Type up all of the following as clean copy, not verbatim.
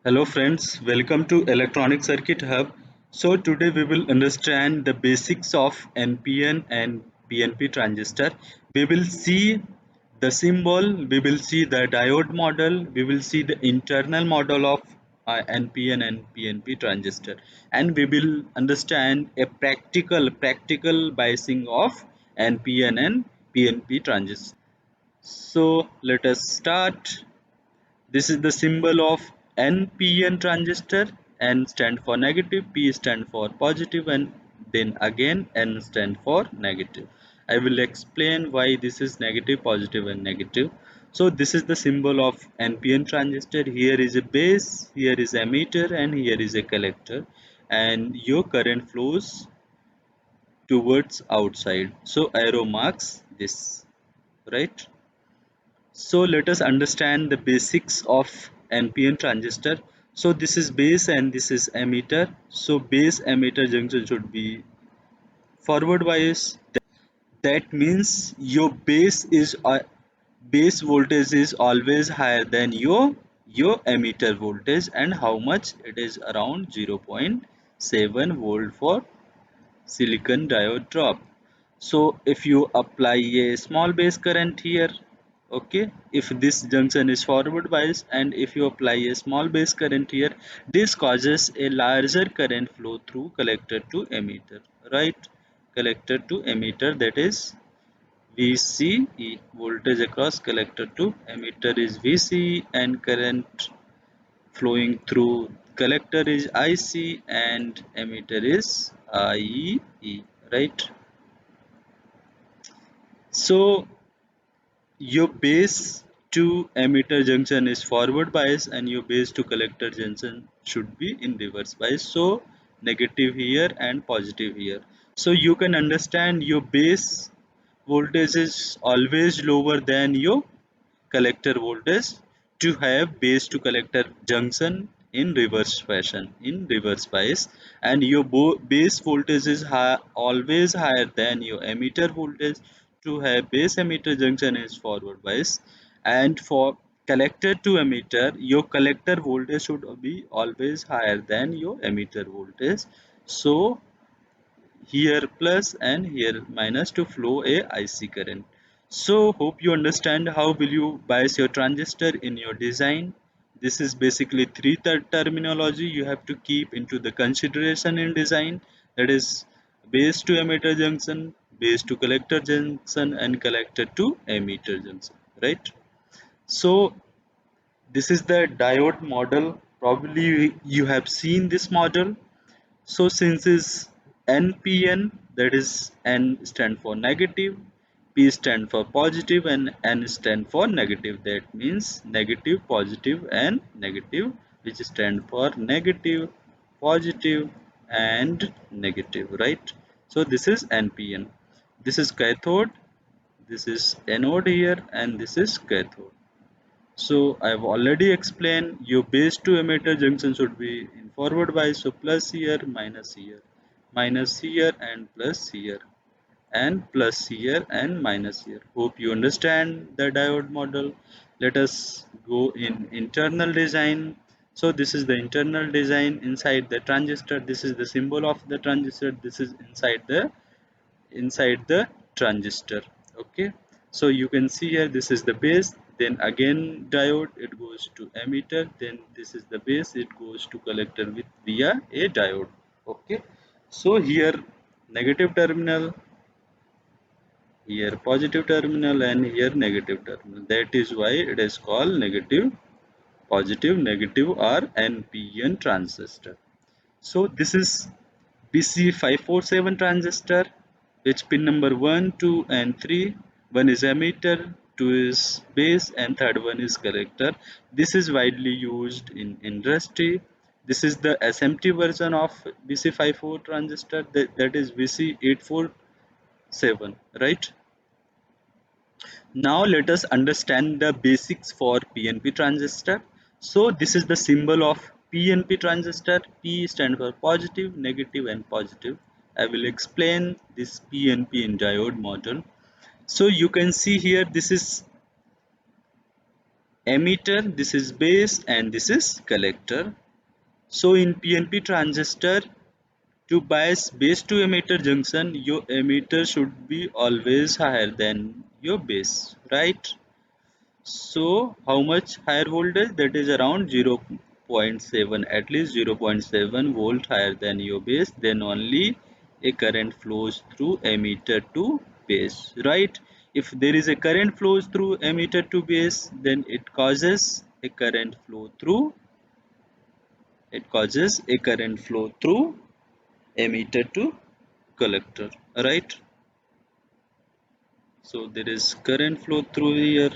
Hello friends, welcome to Electronic Circuit Hub. So today we will understand the basics of NPN and PNP transistor. We will see the symbol, we will see the diode model, we will see the internal model of NPN and PNP transistor, and we will understand a practical biasing of NPN and PNP transistor. So let us start. This is the symbol of NPN transistor. N stand for negative, P stand for positive, and then again N stand for negative. I will explain why this is negative, positive and negative. So this is the symbol of NPN transistor. Here is a base, here is emitter and here is a collector, and your current flows towards outside. So arrow marks this, right? So let us understand the basics of NPN transistor. So this is base and this is emitter. So base emitter junction should be forward bias. That means your base voltage is always higher than your emitter voltage, and how much it is around 0.7 volt for silicon diode drop. So if you apply a small base current here, okay, if this junction is forward bias and if you apply a small base current here, this causes a larger current flow through collector to emitter, right? Collector to emitter, that is VCE, voltage across collector to emitter is VCE, and current flowing through collector is IC and emitter is IE, right? So your base to emitter junction is forward bias and your base to collector junction should be in reverse bias. So negative here and positive here. So you can understand your base voltage is always lower than your collector voltage to have base to collector junction in reverse fashion, in reverse bias, and your base voltage is always higher than your emitter voltage to have base emitter junction is forward bias. And for collector to emitter, your collector voltage should be always higher than your emitter voltage. So here plus and here minus to flow a IC current. So hope you understand how will you bias your transistor in your design. This is basically three terminology you have to keep into the consideration in design, that is base to emitter junction, base to collector junction and collector to emitter junction, right? So this is the diode model. Probably you have seen this model. So since is NPN, that is N stand for negative, P stand for positive and N stand for negative. That means negative, positive and negative, which stand for negative, positive and negative, right? So this is NPN. This is cathode, this is anode here and this is cathode. So I've already explained your base to emitter junction should be in forward bias. So plus here, minus here and plus here and minus here. Hope you understand the diode model. Let us go in internal design. So this is the internal design inside the transistor. This is the symbol of the transistor. This is inside the transistor, okay. So you can see here this is the base, then again diode, it goes to emitter, then this is the base, it goes to collector with via a diode, okay. So here negative terminal, here positive terminal and here negative terminal, that is why it is called negative, positive, negative or NPN transistor. So this is BC547 transistor, which pin number 1, 2 and 3. One is emitter, 2 is base and third one is collector. This is widely used in industry. This is the SMT version of BC54 transistor, that is BC847, right? Now let us understand the basics for PNP transistor. So this is the symbol of PNP transistor. P stands for positive, negative and positive, I will explain this PNP in diode model. So you can see here, this is emitter, this is base, and this is collector. So in PNP transistor, to bias base to emitter junction, your emitter should be always higher than your base, right? So how much higher voltage? That is around 0.7, at least 0.7 volt higher than your base. Then only a current flows through emitter to base, right? If there is a current flows through emitter to base, then it causes a current flow through emitter to collector, right? So there is current flow through here.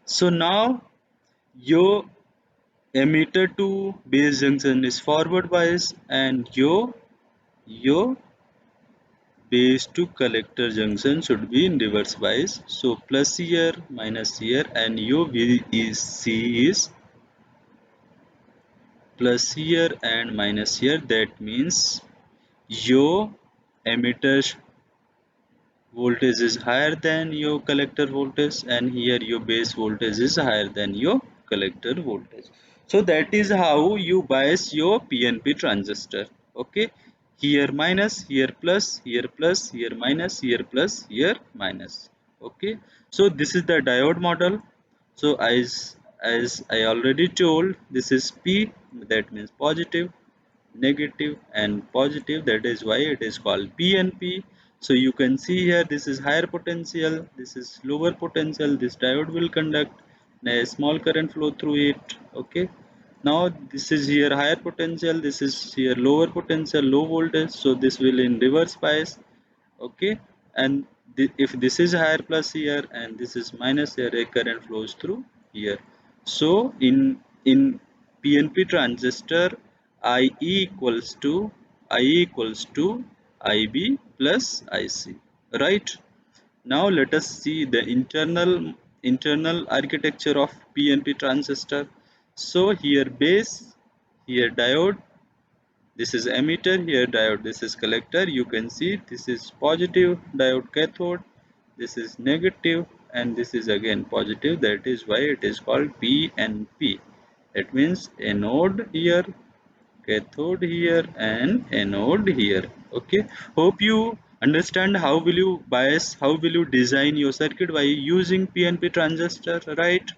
So now your emitter to base junction is forward bias, and your base to collector junction should be in reverse bias. So plus here, minus here, and your VEC is plus here and minus here. That means your emitter voltage is higher than your collector voltage, and here your base voltage is higher than your collector voltage. So that is how you bias your PNP transistor. Okay, here minus, here plus, here plus, here minus, here plus, here minus. Okay, so this is the diode model. So as I already told, this is P, that means positive, negative and positive, that is why it is called PNP. So you can see here, this is higher potential, this is lower potential, this diode will conduct a small current flow through it. Okay, now this is here higher potential, this is here lower potential, low voltage, so this will in reverse bias. Okay, and if this is higher plus here and this is minus here, a current flows through here. So in PNP transistor, I equals to IB plus IC, right? Now let us see the internal architecture of PNP transistor. So here base, here diode, this is emitter, here diode, this is collector. You can see this is positive diode cathode, this is negative, and this is again positive. That is why it is called PNP. That means anode here, cathode here, and anode here. Okay, hope you understand how will you bias, how will you design your circuit by using PNP transistor, right?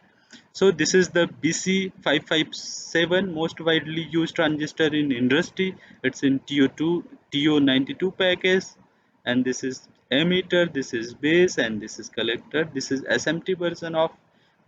So this is the BC557, most widely used transistor in industry. It's in TO92 package, and this is emitter, this is base, and this is collector. This is SMT version of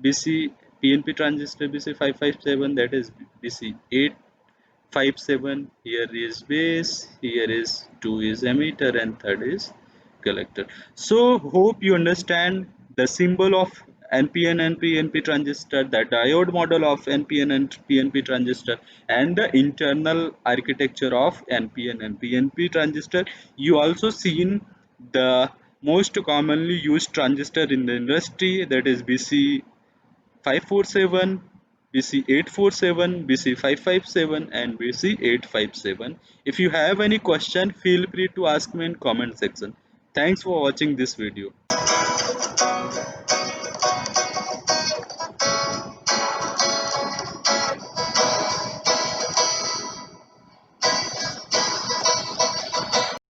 BC PNP transistor BC557, that is BC857. Here is base, here is 2 is emitter, and third is collector. So hope you understand the symbol of NPN and PNP transistor, the diode model of NPN and PNP transistor, and the internal architecture of NPN and PNP transistor. You also seen the most commonly used transistor in the industry, that is BC 547, BC 847, BC 557, and BC 857. If you have any question, feel free to ask me in comment section. Thanks for watching this video.